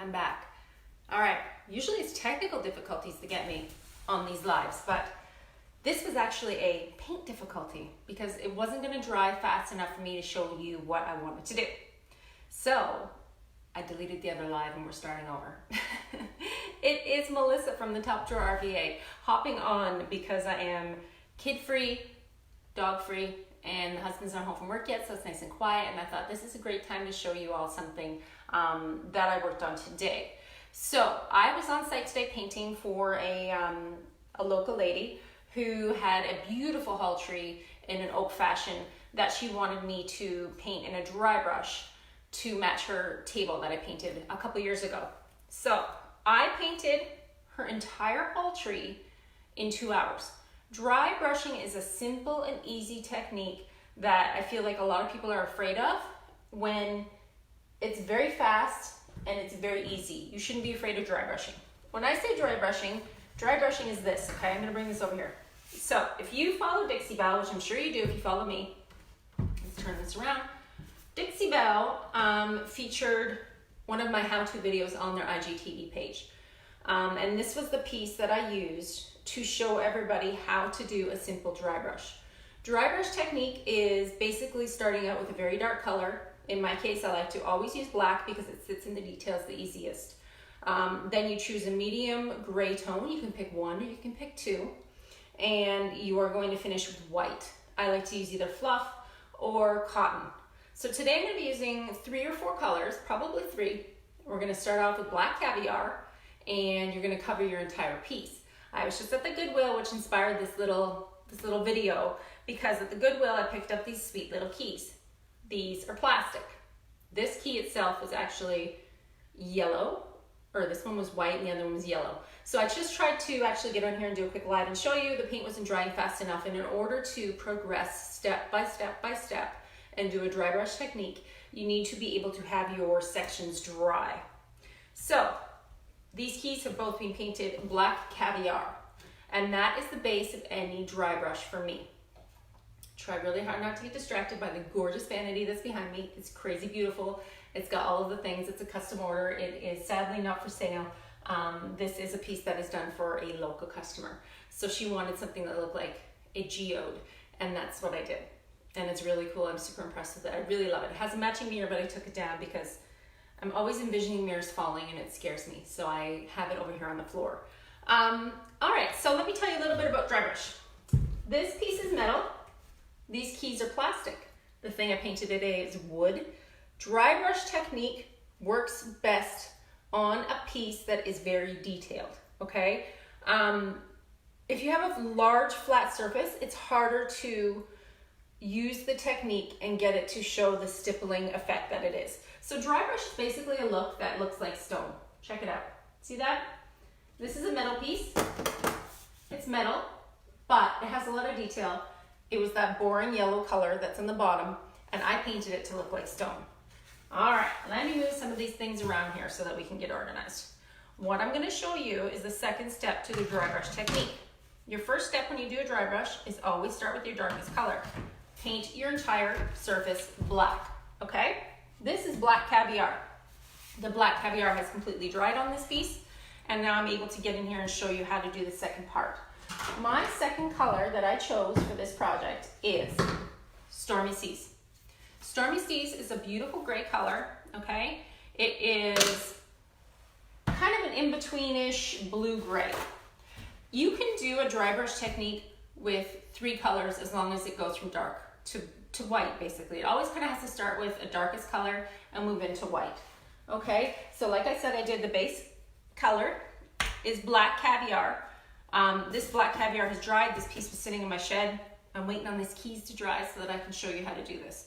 I'm back. All right, usually it's technical difficulties that get me on these lives, but this was actually a paint difficulty because it wasn't gonna dry fast enough for me to show you what I wanted to do. So I deleted the other live and we're starting over. It is Melissa from the Top Drawer RVA hopping on because I am kid-free, dog-free, and the husband's not home from work yet, so it's nice and quiet, and I thought this is a great time to show you all something that I worked on today. So I was on site today painting for a local lady who had a beautiful hall tree in an oak fashion that she wanted me to paint in a dry brush to match her table that I painted a couple years ago. So I painted her entire hall tree in 2 hours. Dry brushing is a simple and easy technique that I feel like a lot of people are afraid of when it's very fast and it's very easy. You shouldn't be afraid of dry brushing. When I say dry brushing is this, okay? I'm gonna bring this over here. So if you follow Dixie Belle, which I'm sure you do if you follow me, let's turn this around. Dixie Belle featured one of my how-to videos on their IGTV page. And this was the piece that I used to show everybody how to do a simple dry brush. Dry brush technique is basically starting out with a very dark color. In my case, I like to always use black because it sits in the details the easiest. Then you choose a medium gray tone. You can pick one or you can pick two. And you are going to finish with white. I like to use either fluff or cotton. So today I'm going to be using 3 or 4 colors, probably 3. We're going to start off with black caviar and you're going to cover your entire piece. I was just at the Goodwill, which inspired this little video, because at the Goodwill I picked up these sweet little keys. These are plastic. This key itself was actually yellow, or this one was white and the other one was yellow. So I just tried to actually get on here and do a quick live and show you the paint wasn't drying fast enough, and in order to progress step by step by step and do a dry brush technique, you need to be able to have your sections dry. So these keys have both been painted black caviar, and that is the base of any dry brush for me. Try really hard not to get distracted by the gorgeous vanity that's behind me. It's crazy beautiful. It's got all of the things. It's a custom order. It is sadly not for sale. This is a piece that is done for a local customer. So she wanted something that looked like a geode, and that's what I did. And it's really cool. I'm super impressed with it. I really love it. It has a matching mirror, but I took it down because I'm always envisioning mirrors falling and it scares me. So I have it over here on the floor. All right, so let me tell you a little bit about dry brush. This piece is metal. These keys are plastic. The thing I painted today is wood. Dry brush technique works best on a piece that is very detailed, okay? If you have a large flat surface, it's harder to use the technique and get it to show the stippling effect that it is. So dry brush is basically a look that looks like stone. Check it out. See that? This is a metal piece. It's metal, but it has a lot of detail. It was that boring yellow color that's on the bottom, and I painted it to look like stone. All right, let me move some of these things around here so that we can get organized. What I'm gonna show you is the second step to the dry brush technique. Your first step when you do a dry brush is always start with your darkest color. Paint your entire surface black, okay? This is black caviar. The black caviar has completely dried on this piece, and now I'm able to get in here and show you how to do the second part. My second color that I chose for this project is Stormy Seas. Stormy Seas is a beautiful gray color, okay? It is kind of an in-betweenish blue-gray. You can do a dry brush technique with 3 colors as long as it goes from dark to white, basically. It always kind of has to start with a darkest color and move into white, okay? So like I said, I did the base color is black caviar. This black caviar has dried. This piece was sitting in my shed. I'm waiting on these keys to dry so that I can show you how to do this.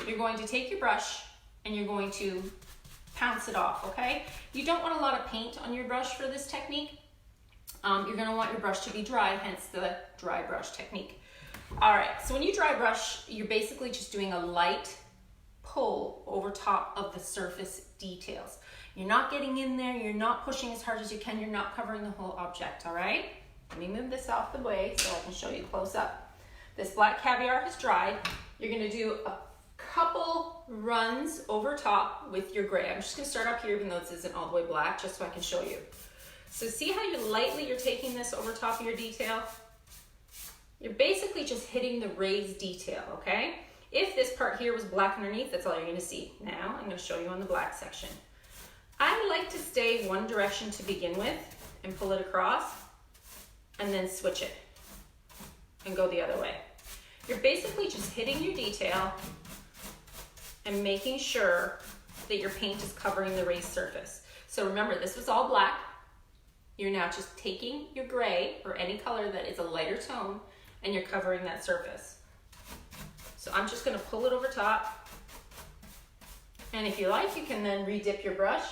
You're going to take your brush and you're going to pounce it off, okay? You don't want a lot of paint on your brush for this technique. You're gonna want your brush to be dry, hence the dry brush technique. All right, so when you dry brush, you're basically just doing a light pull over top of the surface details. You're not getting in there, you're not pushing as hard as you can, you're not covering the whole object, all right? Let me move this off the way so I can show you close up. This black caviar has dried. You're gonna do a couple runs over top with your gray. I'm just gonna start up here even though this isn't all the way black, just so I can show you. So see how you're taking this over top of your detail? You're basically just hitting the raised detail, okay? If this part here was black underneath, that's all you're gonna see. Now I'm gonna show you on the black section. I like to stay one direction to begin with and pull it across and then switch it and go the other way. You're basically just hitting your detail and making sure that your paint is covering the raised surface. So remember, this was all black. You're now just taking your gray or any color that is a lighter tone and you're covering that surface. So I'm just gonna pull it over top. And if you like, you can then re-dip your brush,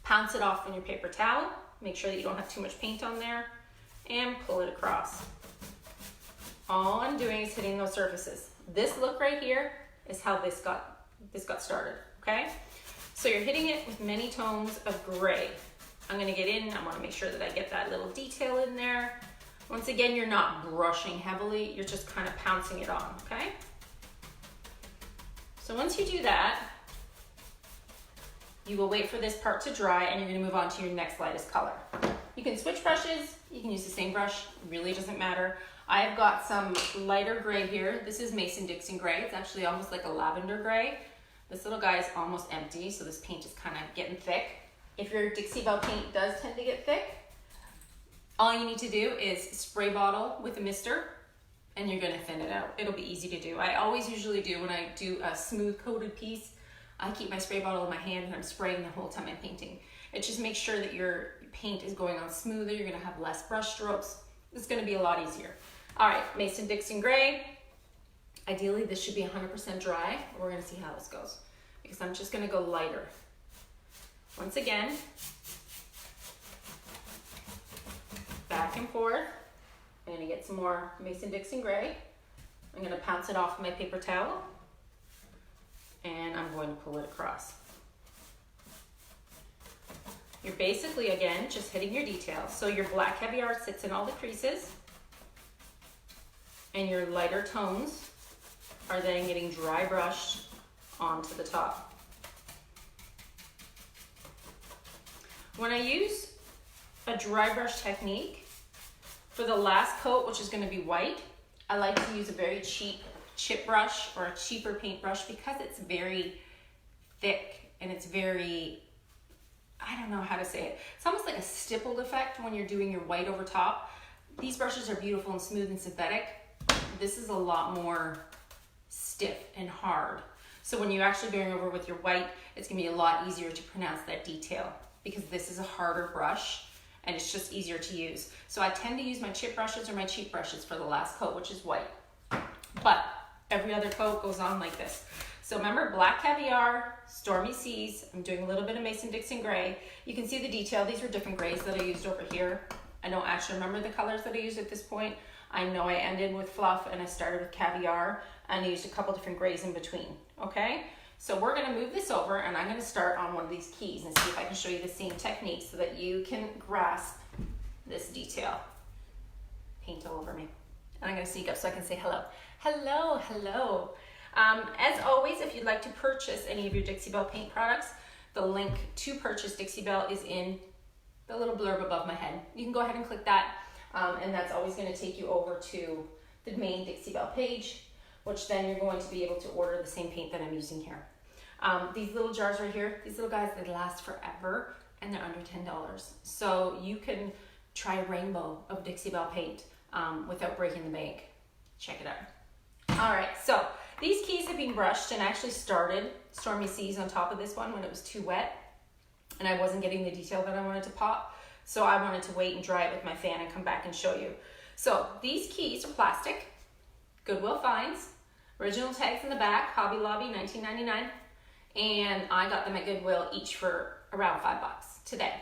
pounce it off on your paper towel, make sure that you don't have too much paint on there, and pull it across. All I'm doing is hitting those surfaces. This look right here is how this got started, okay? So you're hitting it with many tones of gray. I'm gonna get in, I wanna make sure that I get that little detail in there. Once again, you're not brushing heavily, you're just kind of pouncing it on, okay? So once you do that, you will wait for this part to dry and you're gonna move on to your next lightest color. You can switch brushes, you can use the same brush, really doesn't matter. I've got some lighter gray here. This is Mason-Dixon gray. It's actually almost like a lavender gray. This little guy is almost empty, so this paint is kind of getting thick. If your Dixie Belle paint does tend to get thick, all you need to do is spray bottle with a mister and you're gonna thin it out. It'll be easy to do. I always usually do when I do a smooth coated piece, I keep my spray bottle in my hand and I'm spraying the whole time I'm painting. It just makes sure that your paint is going on smoother. You're gonna have less brush strokes. It's gonna be a lot easier. All right, Mason-Dixon gray. Ideally, this should be 100% dry. We're gonna see how this goes because I'm just gonna go lighter. Once again, back and forth. I'm gonna get some more Mason-Dixon gray. I'm gonna pounce it off with my paper towel and I'm going to pull it across. You're basically, again, just hitting your details. So your black caviar sits in all the creases and your lighter tones are then getting dry brushed onto the top. When I use a dry brush technique for the last coat, which is going to be white, I like to use a very cheap chip brush or a cheaper paintbrush because it's very thick and it's very, I don't know how to say it. It's almost like a stippled effect when you're doing your white over top. These brushes are beautiful and smooth and synthetic. This is a lot more stiff and hard. So when you're actually going over with your white, it's gonna be a lot easier to pronounce that detail because this is a harder brush and it's just easier to use. So I tend to use my chip brushes or my cheap brushes for the last coat, which is white. But every other coat goes on like this. So remember, black caviar, stormy seas. I'm doing a little bit of Mason-Dixon gray. You can see the detail. These were different grays that I used over here. I don't actually remember the colors that I used at this point. I know I ended with fluff and I started with caviar and I used a couple different grays in between, okay? So we're gonna move this over and I'm gonna start on one of these keys and see if I can show you the same technique so that you can grasp this detail. Paint all over me. And I'm gonna sneak up so I can say hello. Hello, hello. As always, if you'd like to purchase any of your Dixie Belle paint products, the link to purchase Dixie Belle is in the little blurb above my head. You can go ahead and click that, and that's always going to take you over to the main Dixie Belle page, which then you're going to be able to order the same paint that I'm using here. These little jars right here, these little guys, they last forever, and they're under $10. So you can try a rainbow of Dixie Belle paint without breaking the bank. Check it out. All right, so these keys have been brushed and actually started Stormy Seas on top of this one when it was too wet and I wasn't getting the detail that I wanted to pop. So I wanted to wait and dry it with my fan and come back and show you. So these keys are plastic, Goodwill finds, original tags in the back, Hobby Lobby, $19.99. And I got them at Goodwill each for around $5 today,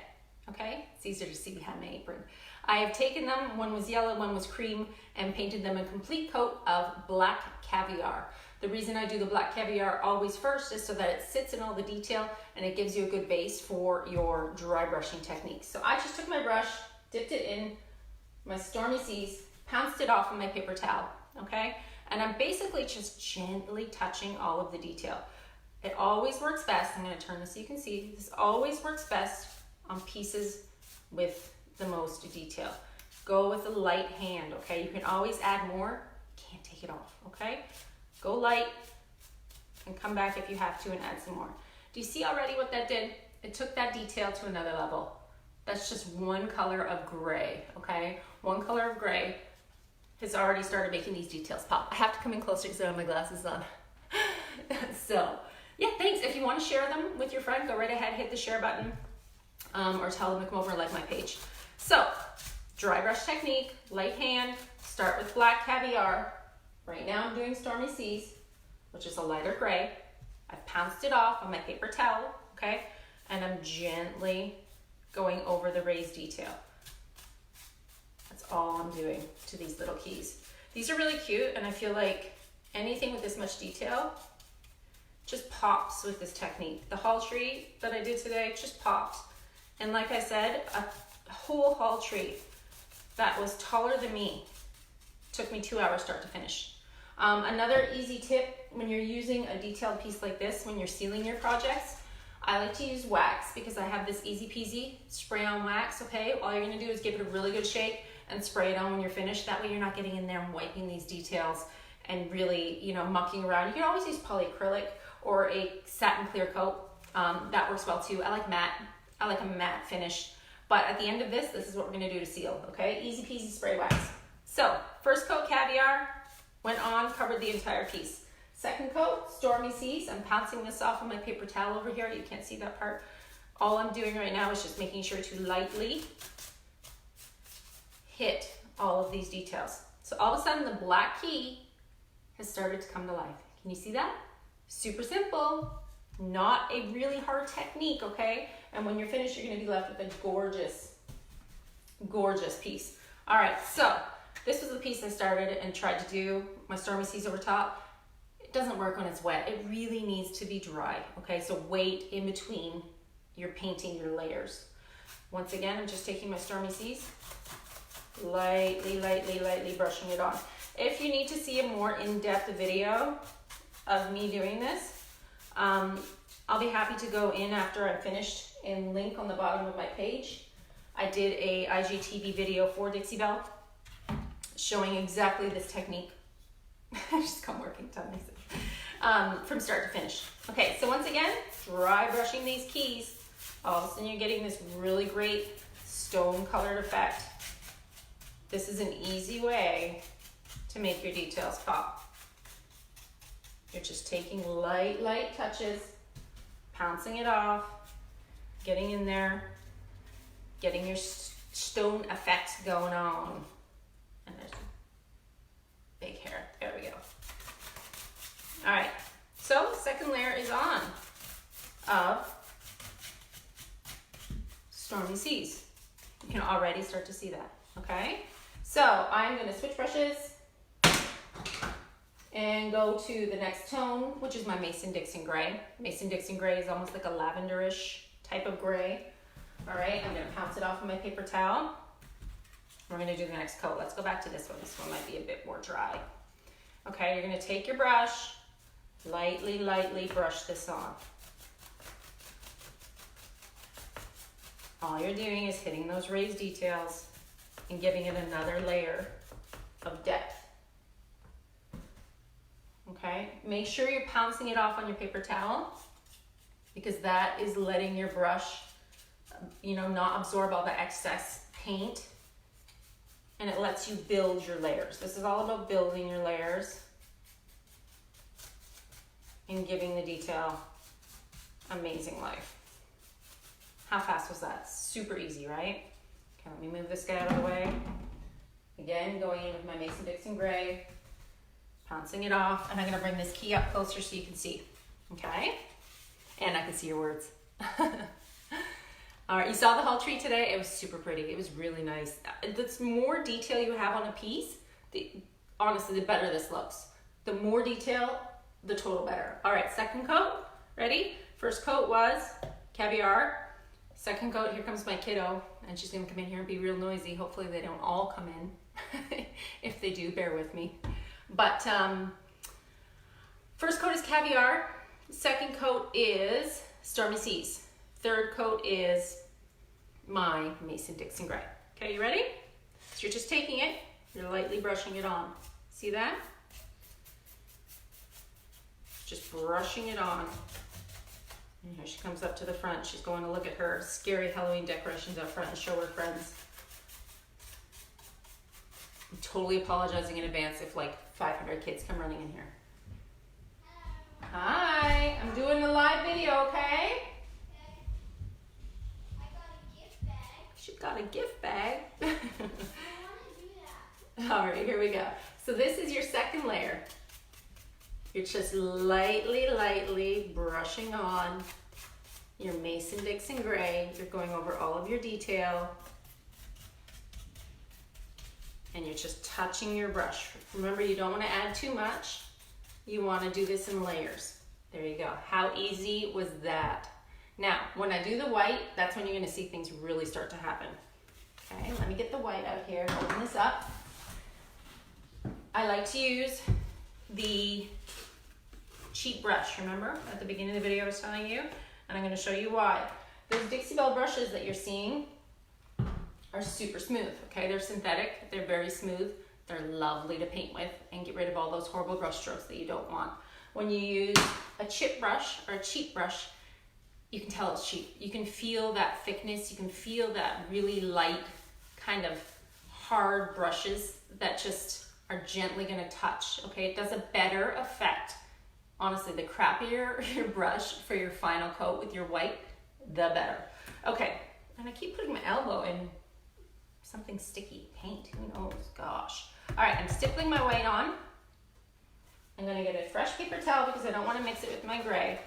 okay? It's easier to see behind my apron. I have taken them, one was yellow, one was cream, and painted them a complete coat of black caviar. The reason I do the black caviar always first is so that it sits in all the detail and it gives you a good base for your dry brushing techniques. So I just took my brush, dipped it in my Stormy Seas, pounced it off with my paper towel, okay? And I'm basically just gently touching all of the detail. It always works best, I'm gonna turn this so you can see, this always works best on pieces with the most detail. Go with a light hand, okay? You can always add more, can't take it off, okay? Go light and come back if you have to and add some more. Do you see already what that did? It took that detail to another level. That's just one color of gray, okay? One color of gray has already started making these details pop. I have to come in closer because I have my glasses on. So, yeah, thanks. If you want to share them with your friend, go right ahead, hit the share button, or tell them to come over and like my page. So, dry brush technique, light hand, start with black caviar. Right now I'm doing Stormy Seas, which is a lighter gray. I've pounced it off on my paper towel, okay? And I'm gently going over the raised detail. That's all I'm doing to these little keys. These are really cute, and I feel like anything with this much detail just pops with this technique. The hall tree that I did today just popped. And like I said, a whole hall tree that was taller than me took me 2 hours start to finish. Another easy tip when you're using a detailed piece like this, when you're sealing your projects, I like to use wax because I have this easy peasy spray on wax, okay? All you're gonna do is give it a really good shake and spray it on when you're finished. That way you're not getting in there and wiping these details and really, you know, mucking around. You can always use polyacrylic or a satin clear coat. That works well too. I like matte. I like a matte finish. But at the end of this is what we're gonna do to seal, okay? Easy peasy spray wax. So, first coat caviar, went on, covered the entire piece. Second coat, Stormy Seas. I'm pouncing this off on my paper towel over here. You can't see that part. All I'm doing right now is just making sure to lightly hit all of these details. So all of a sudden the black key has started to come to life. Can you see that? Super simple, not a really hard technique, okay? And when you're finished, you're gonna be left with a gorgeous, gorgeous piece. All right, so this was the piece I started and tried to do my Stormy Seas over top. It doesn't work when it's wet. It really needs to be dry, okay? So wait in between you're painting your layers. Once again, I'm just taking my Stormy Seas, lightly, lightly, lightly brushing it on. If you need to see a more in-depth video of me doing this, I'll be happy to go in after I'm finished and link on the bottom of my page. I did a IGTV video for Dixie Belle showing exactly this technique. I just come working from start to finish. Okay, so once again, dry brushing these keys. All of a sudden you're getting this really great stone colored effect. This is an easy way to make your details pop. You're just taking light, light touches, pouncing it off, getting in there, getting your stone effect going on. And there's big hair, there we go. All right, so second layer is on of Stormy Seas. You can already start to see that, okay? So I'm gonna switch brushes and go to the next tone, which is my Mason-Dixon gray. Mason-Dixon gray is almost like a lavenderish type of gray. All right, I'm gonna pounce it off with my paper towel. We're gonna do the next coat. Let's go back to this one. This one might be a bit more dry. Okay, you're gonna take your brush, lightly, lightly brush this on. All you're doing is hitting those raised details and giving it another layer of depth. Okay, make sure you're pouncing it off on your paper towel because that is letting your brush, you know, not absorb all the excess paint, and it lets you build your layers. This is all about building your layers and giving the detail amazing life. How fast was that? Super easy, right? Okay, let me move this guy out of the way. Again, going in with my Mason-Dixon gray, pouncing it off, and I'm gonna bring this key up closer so you can see, okay? And I can see your words. All right, you saw the hall tree today. It was super pretty. It was really nice. The more detail you have on a piece, honestly, the better this looks. The more detail, the total better. All right, second coat, ready? First coat was caviar. Second coat, here comes my kiddo, and she's gonna come in here and be real noisy. Hopefully they don't all come in. If they do, bear with me. But first coat is Caviar. Second coat is Stormy Seas. Third coat is my Mason-Dixon Gray. Okay, you ready? So you're just taking it, you're lightly brushing it on. See that? Just brushing it on. And here she comes up to the front. She's going to look at her scary Halloween decorations up front and show her friends. I'm totally apologizing in advance if like 500 kids come running in here. Hi, I'm doing a live video, okay? I got a gift bag. She got a gift bag. I want to do that. All right, here we go. So this is your second layer. You're just lightly brushing on your Mason-Dixon Gray. You're going over all of your detail. And you're just touching your brush. Remember, you don't want to add too much. You want to do this in layers. There you go. How easy was that? Now, when I do the white, that's when you're going to see things really start to happen. Okay, let me get the white out here. Open this up. I like to use the cheap brush, remember? At the beginning of the video I was telling you, and I'm going to show you why. Those Dixie Belle brushes that you're seeing are super smooth, okay? They're synthetic, they're very smooth, they're lovely to paint with and get rid of all those horrible brush strokes that you don't want. When you use a chip brush or a cheap brush, you can tell it's cheap. You can feel that thickness, you can feel that really light, kind of hard brushes that just are gently gonna touch, okay? It does a better effect. Honestly, the crappier your brush for your final coat with your white, the better. Okay, and I keep putting my elbow in something sticky, paint, who knows, gosh. All right, I'm stippling my white on. I'm gonna get a fresh paper towel because I don't wanna mix it with my gray.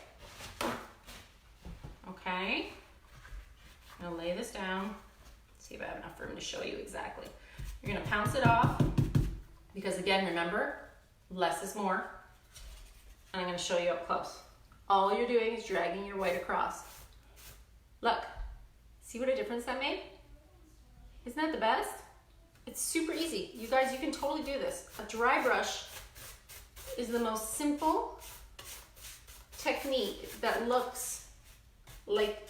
Okay, I'm gonna lay this down. See if I have enough room to show you exactly. You're gonna pounce it off because again, remember, less is more. And I'm gonna show you up close. All you're doing is dragging your white across. Look, see what a difference that made? Isn't that the best? It's super easy. You guys, you can totally do this. A dry brush is the most simple technique that looks like,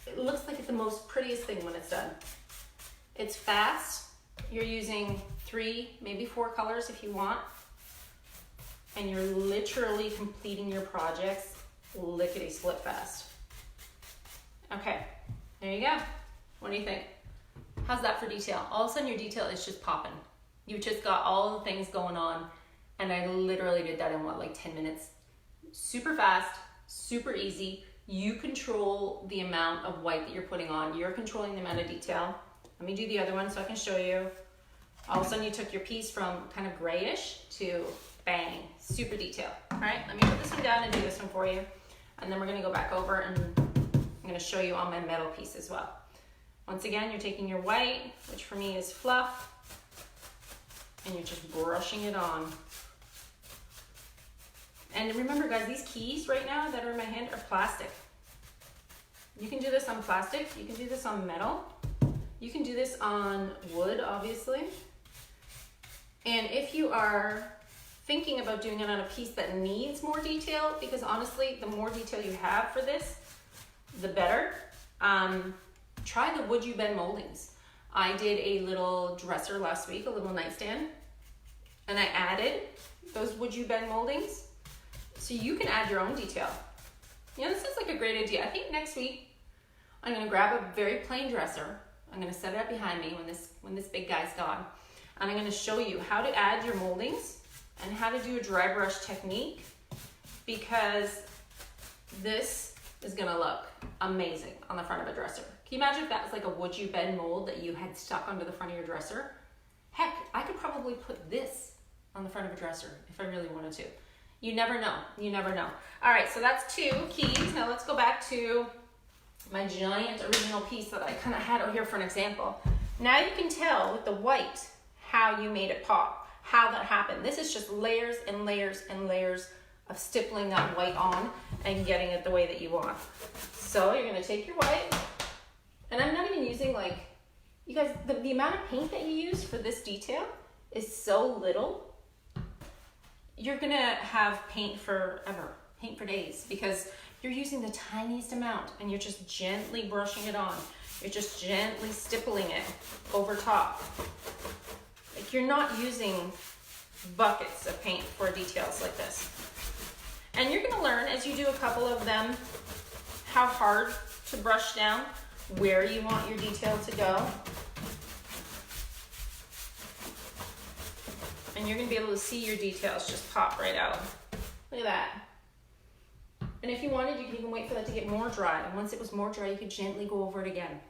it looks like it's the most prettiest thing when it's done. It's fast. You're using 3, maybe 4 colors if you want. And you're literally completing your projects lickety-split fast. Okay, there you go. What do you think? How's that for detail? All of a sudden your detail is just popping. You've just got all the things going on, and I literally did that in what, like 10 minutes? Super fast, super easy. You control the amount of white that you're putting on. You're controlling the amount of detail. Let me do the other one so I can show you. All of a sudden you took your piece from kind of grayish to bang, super detail. All right, let me put this one down and do this one for you. And then we're gonna go back over and I'm gonna show you on my metal piece as well. Once again, you're taking your white, which for me is fluff, and you're just brushing it on. And remember guys, these keys right now that are in my hand are plastic. You can do this on plastic, you can do this on metal, you can do this on wood, obviously. And if you are thinking about doing it on a piece that needs more detail, because honestly, the more detail you have for this, the better. Try the Would You Bend moldings. I did a little dresser last week, a little nightstand, and I added those Would You Bend moldings. So you can add your own detail. You know, this is like a great idea. I think next week, I'm gonna grab a very plain dresser. I'm gonna set it up behind me when this big guy's gone. And I'm gonna show you how to add your moldings and how to do a dry brush technique, because this is gonna look amazing on the front of a dresser. Can you imagine if that was like a Would You Bend mold that you had stuck onto the front of your dresser? Heck, I could probably put this on the front of a dresser if I really wanted to. You never know, you never know. All right, so that's 2 keys. Now let's go back to my giant original piece that I kind of had out here for an example. Now you can tell with the white how you made it pop, how that happened. This is just layers and layers and layers of stippling that white on and getting it the way that you want. So you're gonna take your white, and I'm not even using like, you guys, the amount of paint that you use for this detail is so little you're gonna have paint forever, paint for days, because you're using the tiniest amount and you're just gently brushing it on. You're just gently stippling it over top. Like, you're not using buckets of paint for details like this. And you're gonna learn as you do a couple of them how hard to brush down, where you want your detail to go. And you're gonna be able to see your details just pop right out. Look at that. And if you wanted, you could even wait for that to get more dry. And once it was more dry, you could gently go over it again.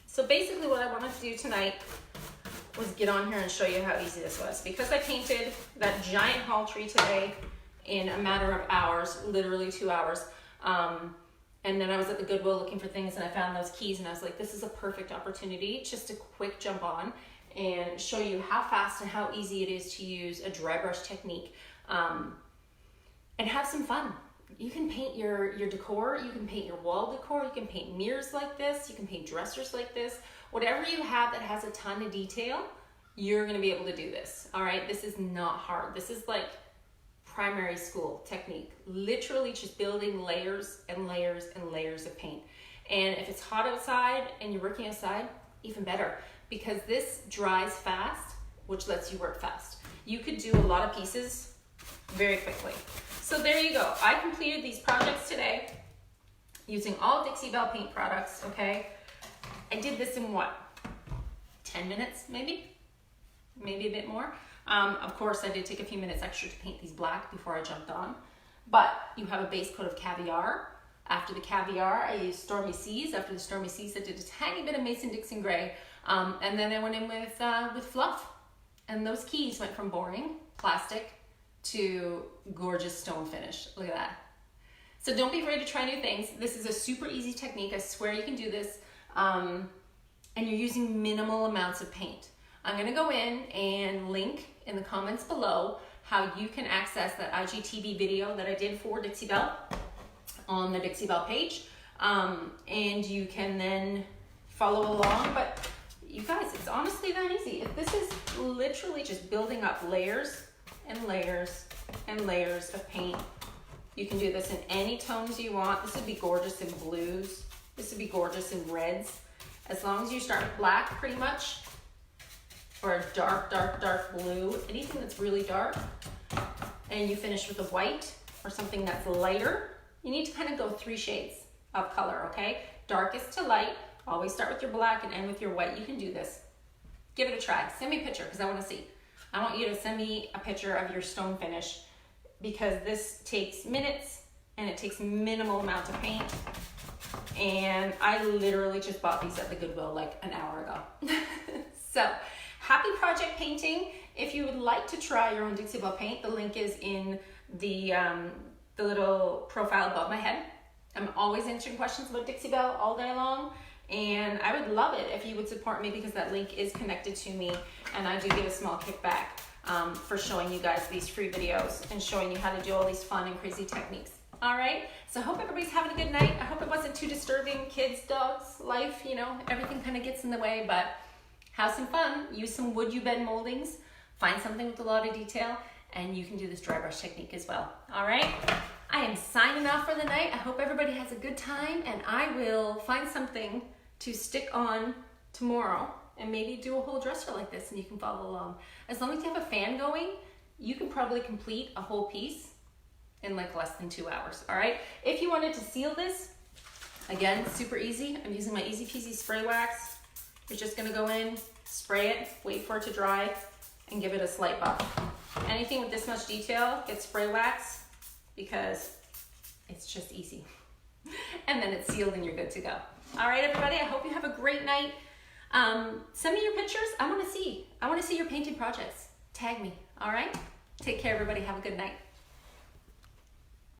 So basically what I wanted to do tonight was get on here and show you how easy this was. Because I painted that giant hall tree today in a matter of hours, literally 2 hours. And then I was at the Goodwill looking for things and I found those keys and I was like, this is a perfect opportunity just to quick jump on and show you how fast and how easy it is to use a dry brush technique, and have some fun. You can paint your decor, you can paint your wall decor, you can paint mirrors like this, you can paint dressers like this. Whatever you have that has a ton of detail, you're gonna be able to do this, all right? This is not hard. This is like primary school technique, literally just building layers and layers and layers of paint. And if it's hot outside and you're working outside, even better, because this dries fast, which lets you work fast. You could do a lot of pieces very quickly. So there you go. I completed these projects today using all Dixie Belle paint products, okay? I did this in what, 10 minutes maybe? Maybe a bit more. Of course, I did take a few minutes extra to paint these black before I jumped on. But you have a base coat of caviar. After the caviar, I used Stormy Seas. After the Stormy Seas, I did a tiny bit of Mason-Dixon Gray. And then I went in with fluff. And those keys went from boring plastic to gorgeous stone finish. Look at that. So don't be afraid to try new things. This is a super easy technique. I swear you can do this. And you're using minimal amounts of paint. I'm gonna go in and link in the comments below how you can access that IGTV video that I did for Dixie Belle on the Dixie Belle page. And you can then follow along. But you guys, it's honestly that easy. This is literally just building up layers and layers and layers of paint. You can do this in any tones you want. This would be gorgeous in blues. This would be gorgeous in reds. As long as you start with black pretty much, or a dark, dark, dark blue, anything that's really dark, and you finish with a white or something that's lighter, you need to kind of go 3 shades of color, okay? Darkest to light. Always start with your black and end with your white. You can do this. Give it a try. Send me a picture because I want to see. I want you to send me a picture of your stone finish because this takes minutes and it takes minimal amount of paint. And I literally just bought these at the Goodwill like an hour ago. So happy project painting. If you would like to try your own Dixie Belle paint, the link is in the little profile above my head. I'm always answering questions about Dixie Belle all day long. And I would love it if you would support me because that link is connected to me and I do get a small kickback for showing you guys these free videos and showing you how to do all these fun and crazy techniques. All right, so I hope everybody's having a good night. I hope it wasn't too disturbing. Kids, dogs, life, you know, everything kind of gets in the way, but have some fun. Use some wood you bend moldings. Find something with a lot of detail and you can do this dry brush technique as well. All right, I am signing off for the night. I hope everybody has a good time and I will find something to stick on tomorrow and maybe do a whole dresser like this and you can follow along. As long as you have a fan going, you can probably complete a whole piece in like less than 2 hours, all right? If you wanted to seal this, again, super easy. I'm using my easy peasy spray wax. You're just gonna go in, spray it, wait for it to dry, and give it a slight buff. Anything with this much detail, get spray wax because it's just easy. And then it's sealed and you're good to go. All right, everybody, I hope you have a great night. Send me your pictures. I wanna see your painting projects. Tag me, all right? Take care, everybody. Have a good night.